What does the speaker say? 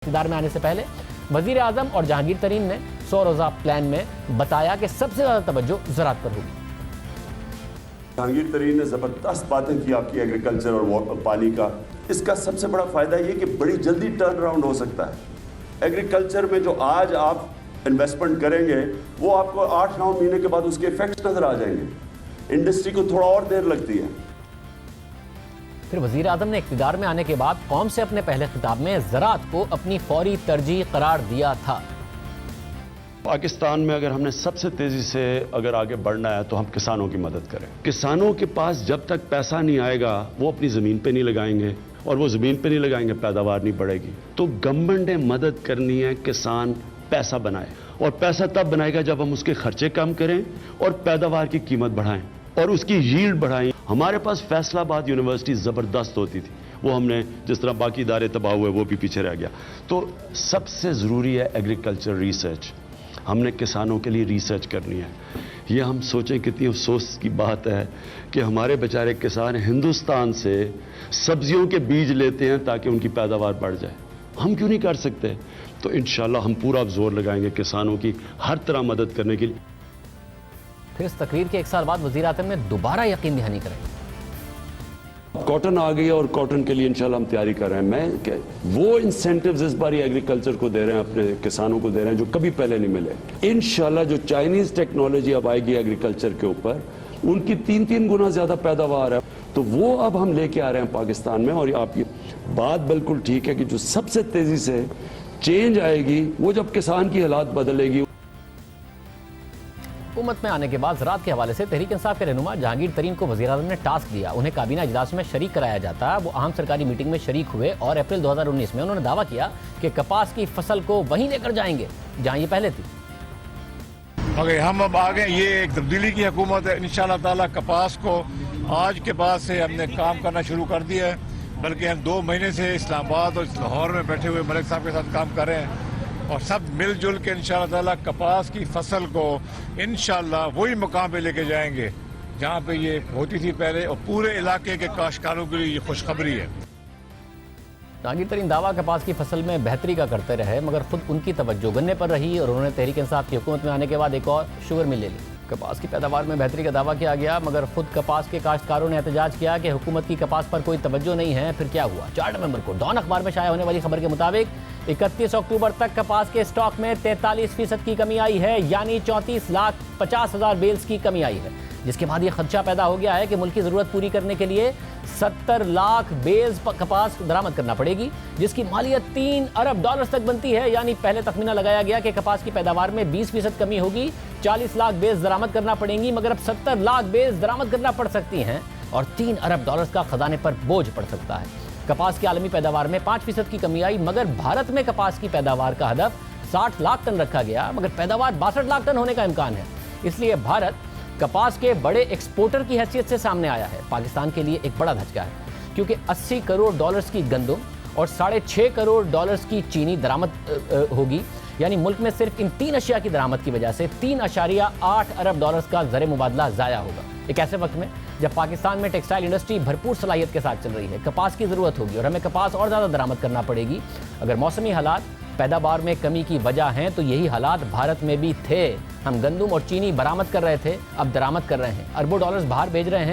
اقتدار میں آنے سے پہلے وزیر اعظم اور جہانگیر ترین نے 100 روزہ پلان میں بتایا کہ سب سے زیادہ توجہ زراعت پر ہوگی۔ جہانگیر ترین نے زبردست باتیں کی آپ کی ایگریکلچر اور پانی کا۔ اس کا سب سے بڑا فائدہ یہ کہ بڑی جلدی ٹرن اراؤنڈ ہو سکتا ہے۔ ایگریکلچر میں جو آج آپ انویسٹمنٹ کریں گے وہ آپ کو 8-9 مہینے کے بعد اس کے ایفیکٹس نظر آ جائیں گے۔ انڈسٹری کو تھوڑا اور دیر لگتی ہے۔ پھر وزیر اعظم نے اقتدار میں آنے کے بعد قوم سے اپنے پہلے خطاب میں زراعت کو اپنی فوری ترجیح قرار دیا تھا۔ پاکستان میں اگر ہم نے سب سے تیزی سے اگر آگے بڑھنا ہے تو ہم کسانوں کی مدد کریں۔ کسانوں کے پاس جب تک پیسہ نہیں آئے گا وہ اپنی زمین پہ نہیں لگائیں گے، اور وہ زمین پہ نہیں لگائیں گے پیداوار نہیں بڑھے گی۔ تو گورنمنٹ نے مدد کرنی ہے، کسان پیسہ بنائے، اور پیسہ تب بنائے گا جب ہم اس کے خرچے کم کریں اور پیداوار کی قیمت بڑھائیں اور اس کی ییلڈ بڑھائیں۔ ہمارے پاس فیصل آباد یونیورسٹی زبردست ہوتی تھی، وہ ہم نے جس طرح باقی ادارے تباہ ہوئے وہ بھی پیچھے رہ گیا۔ تو سب سے ضروری ہے ایگریکلچر ریسرچ۔ ہم نے کسانوں کے لیے ریسرچ کرنی ہے۔ یہ ہم سوچیں کتنی افسوس کی بات ہے کہ ہمارے بیچارے کسان ہندوستان سے سبزیوں کے بیج لیتے ہیں تاکہ ان کی پیداوار بڑھ جائے۔ ہم کیوں نہیں کر سکتے؟ تو انشاءاللہ ہم پورا زور لگائیں گے کسانوں کی ہر طرح مدد کرنے کے لیے۔ پھر اس تقریر کے 1 سال بعد وزیر اعظم نے دوبارہ یقین دہانی کرائی۔ کاٹن آ گئی اور کاٹن کے لیے انشاءاللہ ہم تیاری کر رہے ہیں۔ وہ انسینٹیوز اس بار ایگریکلچر کو دے رہے ہیں، اپنے کسانوں کو دے رہے ہیں جو کبھی پہلے نہیں ملے۔ انشاءاللہ جو چائنیز ٹیکنالوجی اب آئے گی ایگریکلچر کے اوپر، ان کی 3 گنا زیادہ پیداوار ہے، تو وہ اب ہم لے کے آ رہے ہیں پاکستان میں۔ اور آپ کی بات بالکل ٹھیک ہے کہ جو سب سے تیزی سے چینج آئے گی وہ جب کسان کی حالات بدلے گی۔ حکومت میں آنے کے بعد زراعت کے حوالے سے تحریک انصاف کے رہنما جہانگیر ترین کو وزیر اعظم نے ٹاسک دیا۔ انہیں کابینہ اجلاس میں شریک کرایا جاتا۔ وہ اہم سرکاری میٹنگ میں شریک ہوئے اور اپریل 2019 میں انہوں نے دعویٰ کیا کہ کپاس کی فصل کو وہیں لے کر جائیں گے جہاں یہ پہلے تھی۔ ہم اب آگے، یہ ایک تبدیلی کی حکومت ہے۔ انشاءاللہ تعالی کپاس کو آج کے بعد سے ہم نے کام کرنا شروع کر دیا ہے، بلکہ ہم 2 مہینے سے اسلام آباد اور لاہور میں بیٹھے ہوئے ملک صاحب کے ساتھ کام کر رہے ہیں، اور سب مل جل کے انشاءاللہ تعالی کپاس کی فصل کو انشاءاللہ وہی مقام پہ لے کے جائیں گے جہاں پہ یہ ہوتی تھی پہلے، اور پورے علاقے کے کاشتکاروں کے لیے یہ خوشخبری ہے۔ جہانگیر ترین دعویٰ کپاس کی فصل میں بہتری کا کرتے رہے، مگر خود ان کی توجہ گنے پر رہی اور انہوں نے تحریک انصاف کی حکومت میں آنے کے بعد ایک اور شوگر مل لے لی۔ کپاس کی پیداوار میں بہتری کا دعویٰ کیا گیا، مگر خود کپاس کے کاشتکاروں نے احتجاج کیا کہ حکومت کی کپاس پر کوئی توجہ نہیں ہے۔ پھر کیا ہوا؟ 4 نومبر کو ڈان اخبار میں شائع ہونے والی خبر کے مطابق 31 اکتوبر تک کپاس کے اسٹاک میں 43% کی کمی آئی ہے، یعنی 34,50,000 بیلز کی کمی آئی ہے، جس کے بعد یہ خدشہ پیدا ہو گیا ہے کہ ملک کی ضرورت پوری کرنے کے لیے 70 لاکھ بیلز کپاس درآمد کرنا پڑے گی، جس کی مالیت $3 ارب تک بنتی ہے۔ یعنی پہلے تخمینہ لگایا گیا کہ کپاس کی پیداوار میں 20% کمی ہوگی، 40 لاکھ بیلز درآمد کرنا پڑیں گی، مگر اب 70 لاکھ بیلز درآمد کرنا پڑ سکتی ہیں اور $3 ارب کا خزانے پر بوجھ پڑ سکتا ہے۔ کپاس کی عالمی پیداوار میں 5% کی کمی آئی، مگر بھارت میں کپاس کی پیداوار کا ہدف 60 لاکھ ٹن رکھا گیا، مگر پیداوار 62 لاکھ ٹن ہونے کا امکان ہے۔ اس لیے بھارت کپاس کے بڑے ایکسپورٹر کی حیثیت سے سامنے آیا ہے۔ پاکستان کے لیے ایک بڑا دھچکا ہے، کیونکہ $80 کروڑ کی گندم اور $6.5 کروڑ کی چینی درآمد ہوگی، یعنی ملک میں صرف ان 3 اشیاء کی درآمد کی وجہ سے $3.8 ارب کا زر مبادلہ ضائع ہوگا۔ ایک ایسے وقت میں جب پاکستان میں ٹیکسٹائل انڈسٹری بھرپور صلاحیت کے ساتھ چل رہی ہے، کپاس کی ضرورت ہوگی اور ہمیں کپاس اور زیادہ درآمد کرنا پڑے گی۔ اگر موسمی حالات پیداوار میں کمی کی وجہ ہیں تو یہی حالات بھارت میں بھی تھے۔ ہم گندم اور چینی برآمد کر رہے تھے، اب درآمد کر رہے ہیں، اربوں ڈالرز باہر بھیج رہے ہیں۔